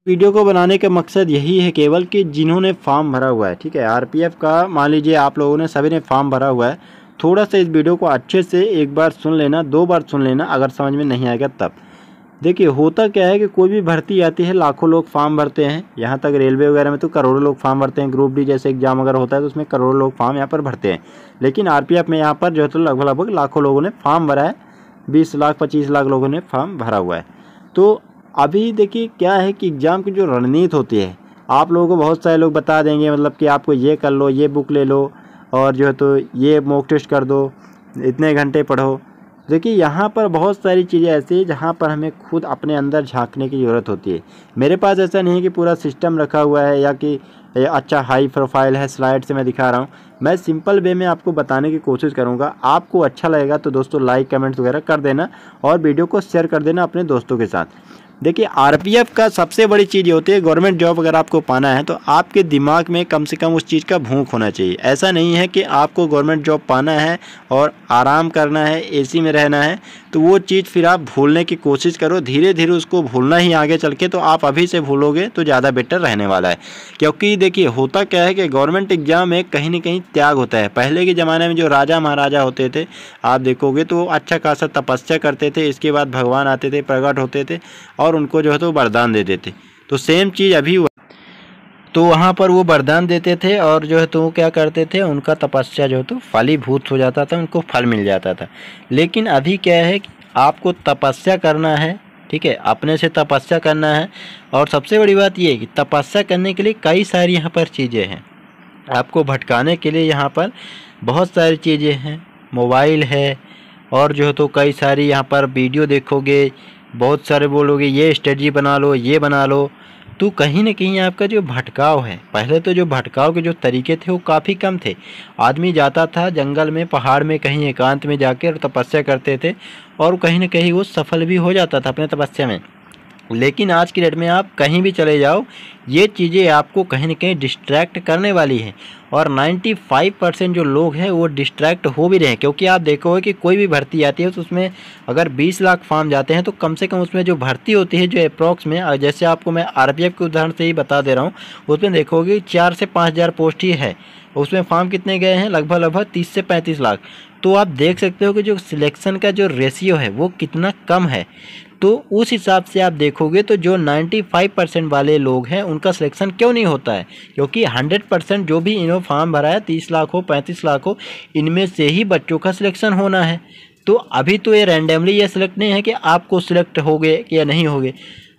Video को बनाने का मकसद यही है केवल कि जिन्होंने फॉर्म भरा हुआ है, ठीक है, आरपीएफ का, मान लीजिए आप लोगों ने सभी ने फॉर्म भरा हुआ है, थोड़ा सा इस वीडियो को अच्छे से एक बार सुन लेना, 2 बार सुन लेना, अगर समझ में नहीं आएगा तब। देखिए होता क्या है कि कोई भी भर्ती आती है, लाखों लोग फॉर्म भरते हैं, यहाँ तक रेलवे वगैरह में तो करोड़ों लोग फॉर्म भरते हैं, ग्रुप डी जैसे एग्जाम अगर होता है तो उसमें करोड़ों लोग फॉर्म यहाँ पर भरते हैं। लेकिन आरपीएफ में यहाँ पर जो है तो लगभग लाखों लोगों ने फॉर्म भरा है, 20 लाख 25 लाख लोगों ने फॉर्म भरा हुआ है। तो अभी देखिए क्या है कि एग्ज़ाम की जो रणनीति होती है, आप लोगों को बहुत सारे लोग बता देंगे, मतलब कि आपको ये कर लो, ये बुक ले लो और जो है तो ये मॉक टेस्ट कर दो, इतने घंटे पढ़ो। देखिए यहाँ पर बहुत सारी चीज़ें ऐसी हैं जहाँ पर हमें खुद अपने अंदर झांकने की ज़रूरत होती है। मेरे पास ऐसा नहीं है कि पूरा सिस्टम रखा हुआ है या कि अच्छा हाई प्रोफाइल है, स्लाइड से मैं दिखा रहा हूँ। मैं सिंपल वे में आपको बताने की कोशिश करूँगा। आपको अच्छा लगेगा तो दोस्तों लाइक कमेंट्स वगैरह कर देना और वीडियो को शेयर कर देना अपने दोस्तों के साथ। देखिए आरपीएफ का सबसे बड़ी चीज़ ये होती है, गवर्नमेंट जॉब अगर आपको पाना है तो आपके दिमाग में कम से कम उस चीज़ का भूख होना चाहिए। ऐसा नहीं है कि आपको गवर्नमेंट जॉब पाना है और आराम करना है, एसी में रहना है, तो वो चीज़ फिर आप भूलने की कोशिश करो। धीरे धीरे उसको भूलना ही आगे चल के, तो आप अभी से भूलोगे तो ज़्यादा बेटर रहने वाला है। क्योंकि देखिए होता क्या है कि गवर्नमेंट एग्जाम में कहीं ना कहीं त्याग होता है। पहले के ज़माने में जो राजा महाराजा होते थे, आप देखोगे तो अच्छा खासा तपस्या करते थे, इसके बाद भगवान आते थे, प्रकट होते थे और उनको जो है तो वरदान दे देते। तो सेम चीज़ अभी हुआ, तो वहाँ पर वो वरदान देते थे और जो है तो वो क्या करते थे, उनका तपस्या जो है तो फलीभूत हो जाता था, उनको फल मिल जाता था। लेकिन अभी क्या है कि आपको तपस्या करना है, ठीक है, अपने से तपस्या करना है। और सबसे बड़ी बात ये है कि तपस्या करने के लिए कई सारी यहाँ पर चीज़ें हैं, आपको भटकाने के लिए यहाँ पर बहुत सारी चीज़ें हैं। मोबाइल है और जो है तो कई सारी यहाँ पर वीडियो देखोगे, बहुत सारे बोलोगे ये स्ट्रेटजी बना लो, ये बना लो, तो कहीं ना कहीं आपका जो भटकाव है, पहले तो जो भटकाव के जो तरीके थे वो काफ़ी कम थे। आदमी जाता था जंगल में, पहाड़ में, कहीं एकांत में जाकर तपस्या करते थे और कहीं ना कहीं वो सफल भी हो जाता था अपने तपस्या में। लेकिन आज की डेट में आप कहीं भी चले जाओ, ये चीज़ें आपको कहीं ना कहीं डिस्ट्रैक्ट करने वाली हैं और 95% जो लोग हैं वो डिस्ट्रैक्ट हो भी रहे हैं। क्योंकि आप देखोगे कि कोई भी भर्ती आती है तो उसमें अगर 20 लाख फॉर्म जाते हैं तो कम से कम उसमें जो भर्ती होती है, जो अप्रॉक्स में, जैसे आपको मैं आरपीएफ के उदाहरण से ही बता दे रहा हूँ, उसमें देखोगे 4 से 5 हज़ार पोस्ट ही है, उसमें फॉर्म कितने गए हैं, लगभग 30 से 35 लाख। तो आप देख सकते हो कि जो सिलेक्शन का जो रेशियो है वो कितना कम है। तो उस हिसाब से आप देखोगे तो जो 95% वाले लोग हैं उनका सिलेक्शन क्यों नहीं होता है, क्योंकि 100% जो भी इन्होंने फॉर्म भरा है, 30 लाख हो 35 लाख हो, इनमें से ही बच्चों का सिलेक्शन होना है। तो अभी तो ये रैंडमली ये सिलेक्ट नहीं है कि आपको सिलेक्ट होगे या नहीं होगे।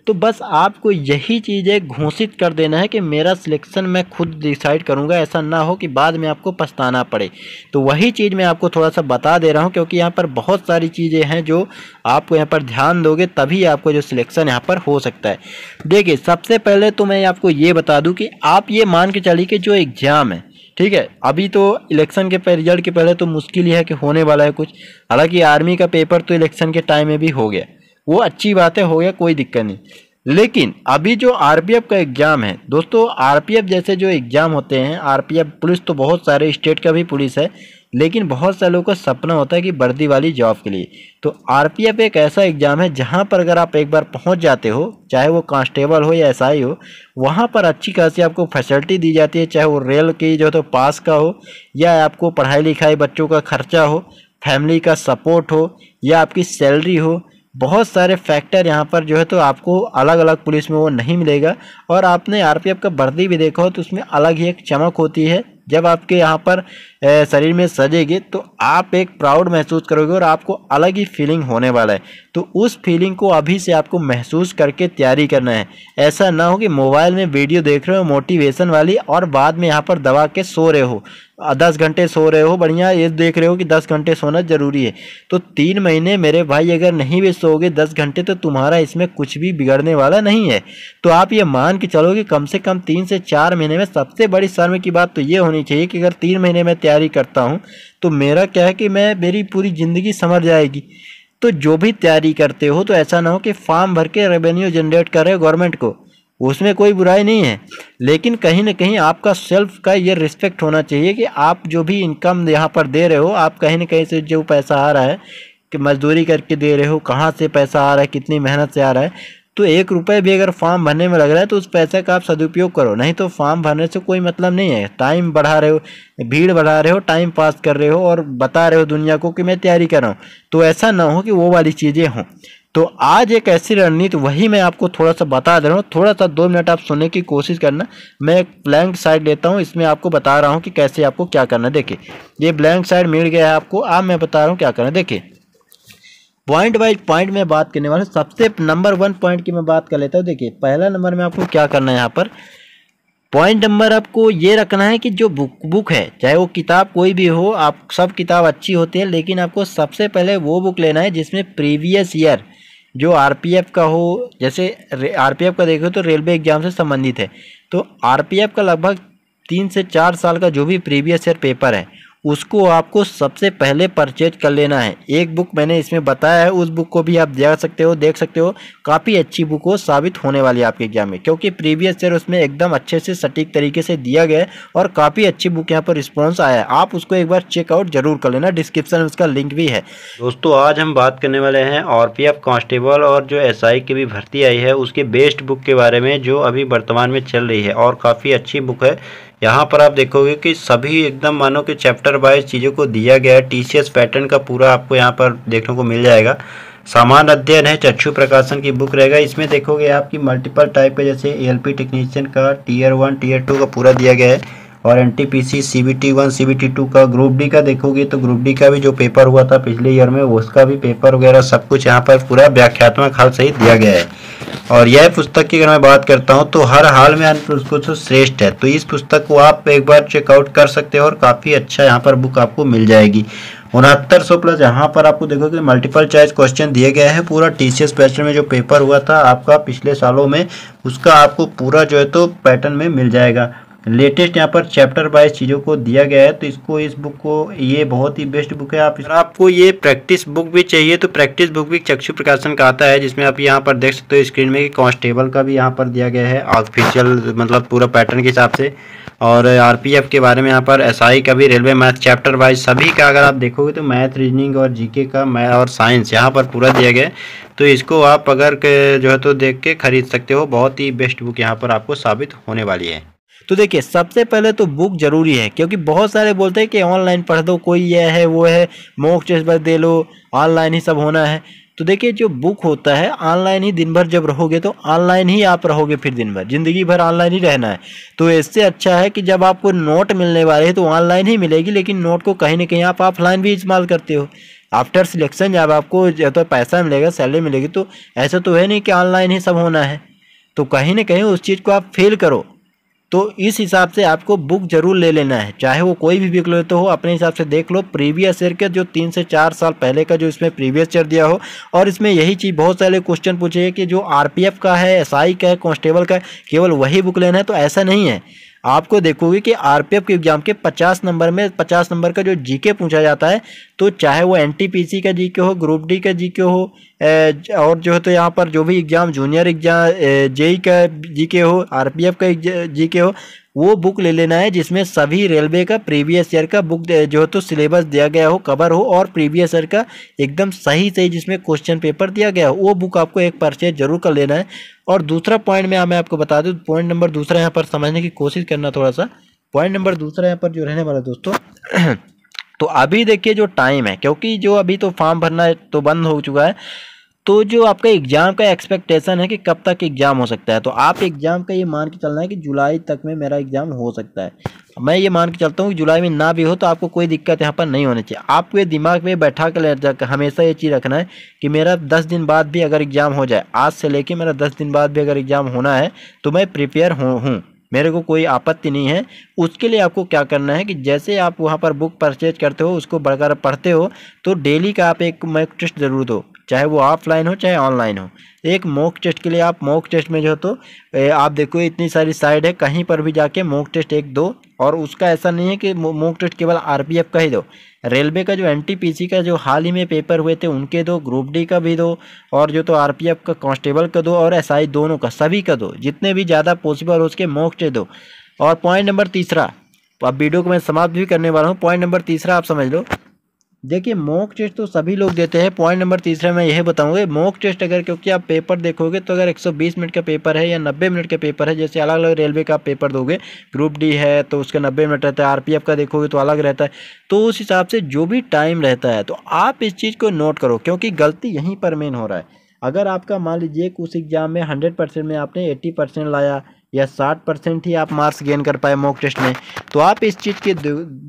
तो बस आपको यही चीज़ें घोषित कर देना है कि मेरा सिलेक्शन मैं खुद डिसाइड करूंगा, ऐसा ना हो कि बाद में आपको पछताना पड़े। तो वही चीज़ मैं आपको थोड़ा सा बता दे रहा हूं, क्योंकि यहाँ पर बहुत सारी चीज़ें हैं जो आपको यहाँ पर ध्यान दोगे तभी आपको जो सिलेक्शन यहाँ पर हो सकता है। देखिए सबसे पहले तो मैं आपको ये बता दूँ कि आप ये मान के चलिए कि जो एग्ज़ाम है, ठीक है, अभी तो इलेक्शन के रिजल्ट के पहले तो मुश्किल ही है कि होने वाला है कुछ। हालांकि आर्मी का पेपर तो इलेक्शन के टाइम में भी हो गया, वो अच्छी बात है, हो गया, कोई दिक्कत नहीं। लेकिन अभी जो आरपीएफ का एग्ज़ाम है दोस्तों, आरपीएफ जैसे जो एग्ज़ाम होते हैं, आरपीएफ पुलिस तो बहुत सारे स्टेट का भी पुलिस है, लेकिन बहुत सारे लोगों का सपना होता है कि वर्दी वाली जॉब के लिए। तो आरपीएफ एक ऐसा एग्ज़ाम है जहां पर अगर आप एक बार पहुंच जाते हो, चाहे वो कांस्टेबल हो या एसआई हो, वहां पर अच्छी खासी आपको फैसिलिटी दी जाती है, चाहे वो रेल की जो तो पास का हो या आपको पढ़ाई लिखाई बच्चों का खर्चा हो, फैमिली का सपोर्ट हो या आपकी सैलरी हो। बहुत सारे फैक्टर यहाँ पर जो है तो आपको अलग अलग पुलिस में वो नहीं मिलेगा। और आपने आरपीएफ का वर्दी भी देखा हो तो उसमें अलग ही एक चमक होती है। जब आपके यहाँ पर शरीर में सजेगी तो आप एक प्राउड महसूस करोगे और आपको अलग ही फीलिंग होने वाला है। तो उस फीलिंग को अभी से आपको महसूस करके तैयारी करना है। ऐसा ना हो कि मोबाइल में वीडियो देख रहे हो मोटिवेशन वाली और बाद में यहाँ पर दबा के सो रहे हो, 10 घंटे सो रहे हो, बढ़िया ये देख रहे हो कि 10 घंटे सोना जरूरी है। तो 3 महीने मेरे भाई अगर नहीं भी सोओगे 10 घंटे तो तुम्हारा इसमें कुछ भी बिगड़ने वाला नहीं है। तो आप ये मान के चलो कि कम से कम 3 से 4 महीने में, सबसे बड़ी शर्म की बात तो ये होनी चाहिए कि अगर 3 महीने में तैयारी करता हूँ तो मेरा क्या है कि मेरी पूरी ज़िंदगी संवर जाएगी। तो जो भी तैयारी करते हो तो ऐसा ना हो कि फॉर्म भर के रेवेन्यू जनरेट कर रहे हो गवर्नमेंट को, उसमें कोई बुराई नहीं है, लेकिन कहीं ना कहीं आपका सेल्फ का ये रिस्पेक्ट होना चाहिए कि आप जो भी इनकम यहाँ पर दे रहे हो, आप कहीं ना कहीं से जो पैसा आ रहा है कि मजदूरी करके दे रहे हो, कहाँ से पैसा आ रहा है, कितनी मेहनत से आ रहा है, तो 1 रुपये भी अगर फॉर्म भरने में लग रहा है तो उस पैसे का आप सदुपयोग करो, नहीं तो फॉर्म भरने से कोई मतलब नहीं है। टाइम बढ़ा रहे हो, भीड़ बढ़ा रहे हो, टाइम पास कर रहे हो और बता रहे हो दुनिया को कि मैं तैयारी कर रहा हूँ, तो ऐसा ना हो कि वो वाली चीज़ें हों। तो आज एक ऐसी रणनीति वही मैं आपको थोड़ा सा बता दे रहा हूँ, थोड़ा सा 2 मिनट आप सुनने की कोशिश करना। मैं एक ब्लैंक साइड लेता हूँ, इसमें आपको बता रहा हूँ कि कैसे आपको क्या करना है। देखिए ये ब्लैंक साइड मिल गया है आपको, अब मैं बता रहा हूँ क्या करना है। देखिए पॉइंट वाइज पॉइंट में बात करने वाला हूँ। सबसे नंबर 1 पॉइंट की मैं बात कर लेता हूँ। देखिए पहला नंबर में आपको क्या करना है, यहाँ पर पॉइंट नंबर आपको ये रखना है कि जो बुक है, चाहे वो किताब कोई भी हो, आप सब किताब अच्छी होती है, लेकिन आपको सबसे पहले वो बुक लेना है जिसमें प्रीवियस ईयर जो आरपीएफ का हो। जैसे आरपीएफ का देखो तो रेलवे एग्जाम से संबंधित है, तो आरपीएफ का लगभग 3 से 4 साल का जो भी प्रीवियस ईयर पेपर है उसको आपको सबसे पहले परचेज कर लेना है। एक बुक मैंने इसमें बताया है, उस बुक को भी आप जा सकते हो, देख सकते हो। काफ़ी अच्छी बुक हो, साबित होने वाली है आपके एग्जाम में, क्योंकि प्रीवियस ईयर उसमें एकदम अच्छे से सटीक तरीके से दिया गया है और काफ़ी अच्छी बुक यहाँ पर रिस्पॉन्स आया है। आप उसको एक बार चेकआउट जरूर कर लेना, डिस्क्रिप्शन में उसका लिंक भी है। दोस्तों आज हम बात करने वाले हैं आरपीएफ कांस्टेबल और जो एसआई की भी भर्ती आई है उसकी बेस्ट बुक के बारे में, जो अभी वर्तमान में चल रही है और काफ़ी अच्छी बुक है। यहाँ पर आप देखोगे कि सभी एकदम मानो कि चैप्टर वाइज चीज़ों को दिया गया है। टीसीएस पैटर्न का पूरा आपको यहाँ पर देखने को मिल जाएगा। सामान्य अध्ययन है, चक्षु प्रकाशन की बुक रहेगा। इसमें देखोगे आपकी मल्टीपल टाइप के, जैसे एएलपी टेक्नीशियन का टीयर 1 टीयर 2 का पूरा दिया गया है, और एनटीपीसी CBT 1 CBT 2 का। ग्रुप डी का देखोगे तो ग्रुप डी का भी जो पेपर हुआ था पिछले ईयर में उसका भी पेपर वगैरह सब कुछ यहाँ पर पूरा व्याख्यात्मक हाल सहित दिया गया है। और यह पुस्तक की अगर मैं बात करता हूँ तो हर हाल में उसको श्रेष्ठ है, तो इस पुस्तक को आप एक बार चेकआउट कर सकते हो और काफ़ी अच्छा यहाँ पर बुक आपको मिल जाएगी। 6900 प्लस यहाँ पर आपको देखोगे मल्टीपल चॉइस क्वेश्चन दिए गए हैं। पूरा टीसीएस पैटर्न में जो पेपर हुआ था आपका पिछले सालों में, उसका आपको पूरा जो है तो पैटर्न में मिल जाएगा। लेटेस्ट यहाँ पर चैप्टर वाइज चीज़ों को दिया गया है, तो इस बुक को, ये बहुत ही बेस्ट बुक है। आपको ये प्रैक्टिस बुक भी चाहिए तो प्रैक्टिस बुक भी चक्षु प्रकाशन का आता है, जिसमें आप यहाँ पर देख सकते हो स्क्रीन में कि कांस्टेबल का भी यहाँ पर दिया गया है ऑफिशियल, मतलब पूरा पैटर्न के हिसाब से। और आरपीएफ के बारे में यहाँ पर, एसआई का भी, रेलवे मैथ चैप्टर वाइज सभी का अगर आप देखोगे तो मैथ, रीजनिंग और जीके का और साइंस यहाँ पर पूरा दिया गया है। तो इसको आप अगर जो है तो देख के खरीद सकते हो, बहुत ही बेस्ट बुक यहाँ पर आपको साबित होने वाली है। तो देखिए सबसे पहले तो बुक जरूरी है, क्योंकि बहुत सारे बोलते हैं कि ऑनलाइन पढ़ दो, कोई ये है वो है, मॉक टेस्ट बस दे लो, ऑनलाइन ही सब होना है। तो देखिए जो बुक होता है ऑनलाइन ही दिन भर जब रहोगे तो ऑनलाइन ही आप रहोगे, फिर दिन भर जिंदगी भर ऑनलाइन ही रहना है। तो इससे अच्छा है कि जब आपको नोट मिलने वाले हैं तो ऑनलाइन ही मिलेगी, लेकिन नोट को कहीं ना कहीं आप ऑफलाइन भी इस्तेमाल करते हो। आफ्टर सिलेक्शन जब आपको जो तो पैसा मिलेगा, सैलरी मिलेगी, तो ऐसा तो है नहीं कि ऑनलाइन ही सब होना है, तो कहीं ना कहीं उस चीज़ को आप फेल करो। तो इस हिसाब से आपको बुक जरूर ले लेना है, चाहे वो कोई भी बुक लेते हो, अपने हिसाब से देख लो प्रीवियस ईयर के जो 3 से 4 साल पहले का जो इसमें प्रीवियस ईयर दिया हो। और इसमें यही चीज़ बहुत सारे क्वेश्चन पूछे कि जो आरपीएफ का है, एसआई का है, कांस्टेबल का है, केवल वही बुक लेना है, तो ऐसा नहीं है। आपको देखोगे कि आरपीएफ के एग्जाम के 50 नंबर में 50 नंबर का जो जीके पूछा जाता है, तो चाहे वो एनटीपीसी का जीके हो, ग्रुप डी का जीके हो, और जो है तो यहाँ पर जो भी एग्जाम, जूनियर एग्जाम, जेई का जीके हो, आरपीएफ का जीके हो, वो बुक ले लेना है जिसमें सभी रेलवे का प्रीवियस ईयर का बुक जो है तो सिलेबस दिया गया हो, कवर हो, और प्रीवियस ईयर का एकदम सही सही जिसमें क्वेश्चन पेपर दिया गया हो, वो बुक आपको एक परचेज जरूर कर लेना है। और दूसरा पॉइंट में मैं आपको बता दूं, पॉइंट नंबर दूसरा यहाँ पर समझने की कोशिश करना थोड़ा सा। पॉइंट नंबर दूसरा यहाँ पर जो रहने वाला दोस्तों तो अभी देखिए जो टाइम है, क्योंकि जो अभी तो फॉर्म भरना तो बंद हो चुका है, तो जो आपका एग्जाम का एक्सपेक्टेशन है कि कब तक एग्जाम हो सकता है, तो आप एग्जाम का ये मान के चलना है कि जुलाई तक में मेरा एग्जाम हो सकता है। मैं ये मान के चलता हूँ कि जुलाई में ना भी हो तो आपको कोई दिक्कत यहाँ पर नहीं होनी चाहिए। आपको ये दिमाग में बैठा कर हमेशा ये चीज़ रखना है कि मेरा 10 दिन बाद भी अगर एग्जाम हो जाए, आज से लेके मेरा 10 दिन बाद भी अगर एग्जाम होना है तो मैं प्रिपेयर हूँ, मेरे को कोई आपत्ति नहीं है। उसके लिए आपको क्या करना है कि जैसे आप वहाँ पर बुक परचेज करते हो, उसको बढ़कर पढ़ते हो, तो डेली का आप एक मॉक टेस्ट जरूर दो, चाहे वो ऑफलाइन हो चाहे ऑनलाइन हो। एक मॉक टेस्ट के लिए आप मॉक टेस्ट में जो तो आप देखो इतनी सारी साइड है, कहीं पर भी जाके मॉक टेस्ट एक दो। और उसका ऐसा नहीं है कि मॉक टेस्ट केवल आरपीएफ का ही दो, रेलवे का जो एनटीपीसी का जो हाल ही में पेपर हुए थे उनके दो, ग्रुप डी का भी दो, और जो तो आरपीएफ का कांस्टेबल का दो, और एसआई दोनों का, सभी का दो, जितने भी ज़्यादा पॉसिबल हो उसके मॉक टेस्ट दो। और पॉइंट नंबर तीसरा, अब वीडियो को मैं समाप्त भी करने वाला हूँ। पॉइंट नंबर तीसरा आप समझ लो देखिए मॉक टेस्ट तो सभी लोग देते हैं। पॉइंट नंबर तीसरा मैं यही बताऊंगा, मॉक टेस्ट अगर, क्योंकि आप पेपर देखोगे तो अगर 120 मिनट का पेपर है या 90 मिनट का पेपर है, जैसे अलग अलग रेलवे का आप पेपर दोगे, ग्रुप डी है तो उसका 90 मिनट रहता है, आरपीएफ का देखोगे तो अलग रहता है, तो उस हिसाब से जो भी टाइम रहता है तो आप इस चीज़ को नोट करो, क्योंकि गलती यहीं पर मेन हो रहा है। अगर आपका मान लीजिए उस एग्जाम में 100% में आपने 80% लाया या 60% ही आप मार्क्स गेन कर पाए मॉक टेस्ट में, तो आप इस चीज़ के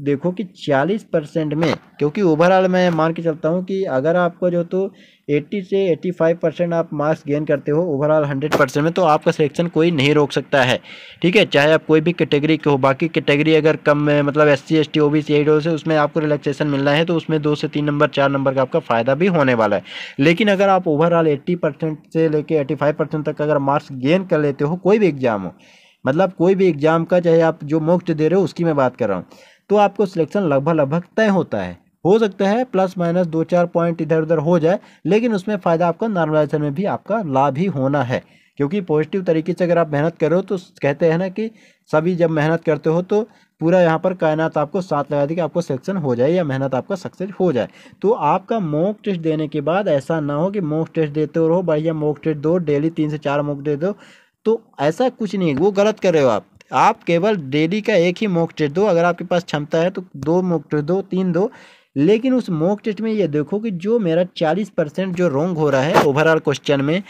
देखो कि 40% में, क्योंकि ओवरऑल मैं मान के चलता हूँ कि अगर आपको जो तो 80 से 85% आप मार्क्स गेन करते हो ओवरऑल 100% में, तो आपका सिलेक्शन कोई नहीं रोक सकता है। ठीक है, चाहे आप कोई भी कैटेगरी के हो। बाकी कैटेगरी अगर कम में, मतलब SC ST OBC ADO से, उसमें आपको रिलैक्सेशन मिलना है तो उसमें 2 से 3 नंबर 4 नंबर का आपका फ़ायदा भी होने वाला है। लेकिन अगर आप ओवरऑल 80% से लेके 85% तक अगर मार्क्स गेन कर लेते हो, कोई भी एग्जाम हो, मतलब कोई भी एग्जाम का, चाहे आप जो मॉक दे रहे हो उसकी मैं बात कर रहा हूँ, तो आपको सिलेक्शन लगभग लगभग तय होता है। हो सकता है प्लस माइनस 2-4 पॉइंट इधर उधर हो जाए, लेकिन उसमें फ़ायदा आपका नॉर्मलाइजेशन में भी आपका लाभ ही होना है। क्योंकि पॉजिटिव तरीके से अगर आप मेहनत कर रहे हो तो कहते हैं ना कि सभी जब मेहनत करते हो तो पूरा यहाँ पर कायनात आपको साथ लगा दी कि आपको सिलेक्शन हो जाए या मेहनत आपका सक्सेस हो जाए। तो आपका मॉक टेस्ट देने के बाद ऐसा ना हो कि मॉक टेस्ट देते रहो, बढ़िया मॉक टेस्ट दो, डेली 3 से 4 मॉक दे दो, तो ऐसा कुछ नहीं, वो गलत कर रहे हो आप केवल डेली का एक ही मॉक टेस्ट दो। अगर आपके पास क्षमता है तो 2 मॉक टेस्ट दो, 3 दो, लेकिन उस मॉक टेस्ट में ये देखो कि जो मेरा 40% जो रॉन्ग हो रहा है ओवरऑल क्वेश्चन में,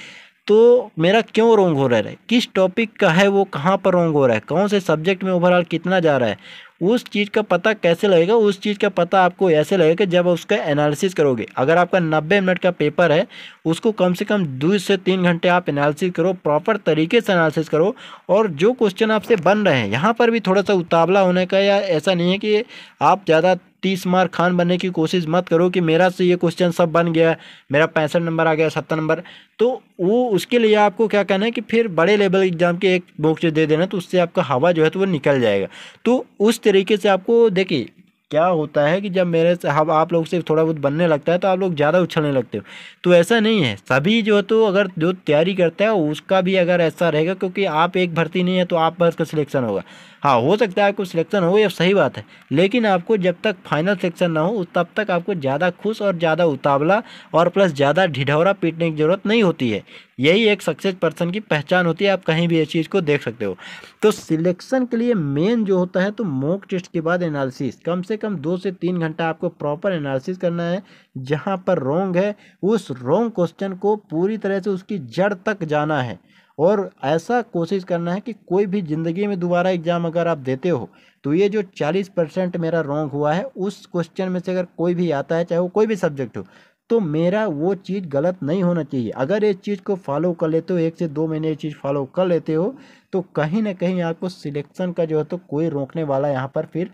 तो मेरा क्यों रॉन्ग हो रहा है, किस टॉपिक का है, वो कहाँ पर रॉन्ग हो रहा है, कौन से सब्जेक्ट में ओवरऑल कितना जा रहा है, उस चीज़ का पता कैसे लगेगा। उस चीज़ का पता आपको ऐसे लगेगा कि जब उसका एनालिसिस करोगे। अगर आपका 90 मिनट का पेपर है, उसको कम से कम 2 से 3 घंटे आप एनालिसिस करो, प्रॉपर तरीके से एनालिसिस करो, और जो क्वेश्चन आपसे बन रहे हैं यहाँ पर भी थोड़ा सा उतावला होने का, या ऐसा नहीं है कि आप ज़्यादा 30 मार्क खान बनने की कोशिश मत करो कि मेरा से ये क्वेश्चन सब बन गया, मेरा 65 नंबर आ गया, 70 नंबर। तो वो उसके लिए आपको क्या करना है कि फिर बड़े लेवल एग्जाम के एक मॉक टेस्ट दे देना, तो उससे आपका हवा जो है तो वो निकल जाएगा। तो उस तरीके से आपको, देखिए क्या होता है कि जब मेरे से हम आप लोग से थोड़ा बहुत बनने लगता है तो आप लोग ज़्यादा उछलने लगते हो, तो ऐसा नहीं है। सभी जो तो अगर जो तैयारी करता है उसका भी अगर ऐसा रहेगा, क्योंकि आप एक भर्ती नहीं है तो आप बस का सिलेक्शन होगा। हाँ, हो सकता है आपको सिलेक्शन हो, ये सही बात है, लेकिन आपको जब तक फाइनल सिलेक्शन ना हो तब तक आपको ज़्यादा खुश और ज़्यादा उतावला और प्लस ज़्यादा ढिढौरा पीटने की ज़रूरत नहीं होती है। यही एक सक्सेस पर्सन की पहचान होती है। आप कहीं भी इस चीज़ को देख सकते हो। तो सिलेक्शन के लिए मेन जो होता है तो मॉक टेस्ट के बाद एनालिसिस, कम से कम 2 से 3 घंटा आपको प्रॉपर एनालिसिस करना है। जहाँ पर रॉन्ग है उस रॉन्ग क्वेश्चन को पूरी तरह से उसकी जड़ तक जाना है, और ऐसा कोशिश करना है कि कोई भी ज़िंदगी में दोबारा एग्ज़ाम अगर आप देते हो तो ये जो 40% मेरा रॉन्ग हुआ है उस क्वेश्चन में से अगर कोई भी आता है, चाहे वो कोई भी सब्जेक्ट हो, तो मेरा वो चीज़ गलत नहीं होना चाहिए। अगर इस चीज़ को फॉलो कर लेते हो, 1 से 2 महीने ये चीज़ फॉलो कर लेते हो, तो कहीं ना कहीं आपको सिलेक्शन का जो है तो कोई रोकने वाला यहाँ पर फिर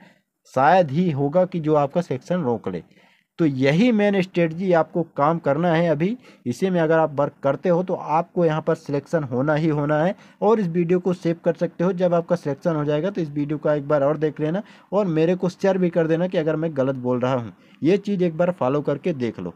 शायद ही होगा कि जो आपका सिलेक्शन रोक ले। तो यही मेन स्ट्रेटजी आपको काम करना है अभी। इसी में अगर आप वर्क करते हो तो आपको यहाँ पर सिलेक्शन होना ही होना है। और इस वीडियो को सेव कर सकते हो, जब आपका सिलेक्शन हो जाएगा तो इस वीडियो का एक बार और देख लेना, और मेरे को शेयर भी कर देना कि अगर मैं गलत बोल रहा हूँ। ये चीज़ एक बार फॉलो करके देख लो।